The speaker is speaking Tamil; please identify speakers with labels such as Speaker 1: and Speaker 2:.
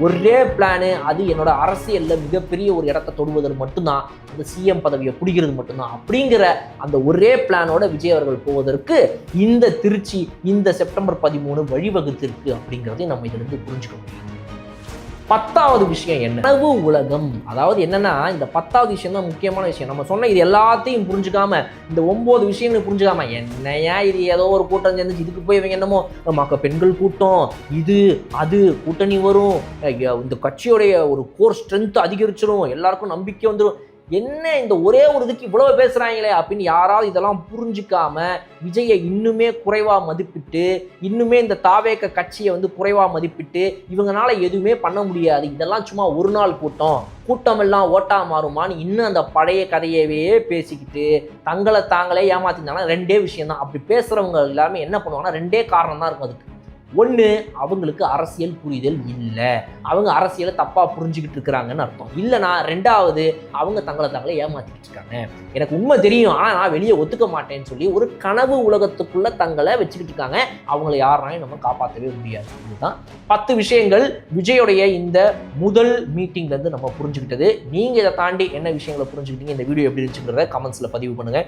Speaker 1: ஒரே பிளானு, அது என்னோட அரசியல்ல மிகப்பெரிய ஒரு இடத்தை தொடுவதற்கு மட்டும்தான், அந்த சிஎம் பதவியை பிடிக்கிறது மட்டும்தான் அப்படிங்கிற அந்த ஒரே பிளானோட விஜய் அவர்கள் போவதற்கு இந்த திருச்சி, இந்த செப்டம்பர் 13 வழிவகுத்திருக்கு அப்படிங்கிறதையும் நம்ம இதிலிருந்து புரிஞ்சுக்க முடியும். 10வது விஷயம் என்ன? கனவு உலகம். அதாவது என்னன்னா, இந்த 10வது விஷயம் தான் முக்கியமான விஷயம். நம்ம சொன்ன இது எல்லாத்தையும் புரிஞ்சுக்காம, இந்த 9 விஷயங்களை புரிஞ்சுக்காம, என்னையா இது ஏதோ ஒரு கூட்டம் சேர்ந்துச்சு, இதுக்கு போய் இவங்க என்னமோ பெண்கள் கூட்டம், இது அது கூட்டணி வரும், இந்த கட்சியோடைய ஒரு கோர் ஸ்ட்ரென்த் அதிகரிச்சிடும், எல்லாருக்கும் நம்பிக்கை வந்துடும், என்ன இந்த ஒரே ஒரு இதுக்கு இவ்வளவு பேசுறாங்களே அப்படின்னு யாராவது இதெல்லாம் புரிஞ்சுக்காம விஜயை இன்னுமே குறைவா மதிப்பிட்டு, இன்னுமே இந்த தாவேக கட்சியை குறைவா மதிப்பிட்டு, இவங்கனால எதுவுமே பண்ண முடியாது, இதெல்லாம் சும்மா ஒரு நாள் கூட்டம் எல்லாம் ஓட்டா மாறுமான்னு இன்னும் அந்த பழைய கதையவே பேசிக்கிட்டு தங்களை தாங்களே ஏமாத்திருந்தாங்கன்னா 2 விஷயம் தான். அப்படி பேசுறவங்க எல்லாருமே என்ன பண்ணுவாங்கன்னா 2 காரணம் தான் இருக்கும் அதுக்கு. ஒன்று, அவங்களுக்கு அரசியல் புரிதல் இல்லை, அவங்க அரசியலை தப்பாக புரிஞ்சுக்கிட்டு இருக்கிறாங்கன்னு அர்த்தம். இல்லைனா 2வது, அவங்க தங்களை தாங்களே ஏமாற்றிக்கிட்டு இருக்காங்க, எனக்கு உண்மை தெரியும் ஆனால் நான் வெளியே ஒத்துக்க மாட்டேன்னு சொல்லி ஒரு கனவு உலகத்துக்குள்ளே தங்களை வச்சுக்கிட்டு இருக்காங்க. அவங்கள யாருனாலும் நம்ம காப்பாற்றவே முடியாது. இதுதான் 10 விஷயங்கள் விஜயோடைய இந்த முதல் மீட்டிங்லேருந்து நம்ம புரிஞ்சுக்கிட்டது. நீங்கள் இதை தாண்டி என்ன விஷயங்களை புரிஞ்சுக்கிட்டீங்க, இந்த வீடியோ எப்படி இருந்துச்சுங்கிறத கமெண்ட்ஸில் பதிவு பண்ணுங்கள்.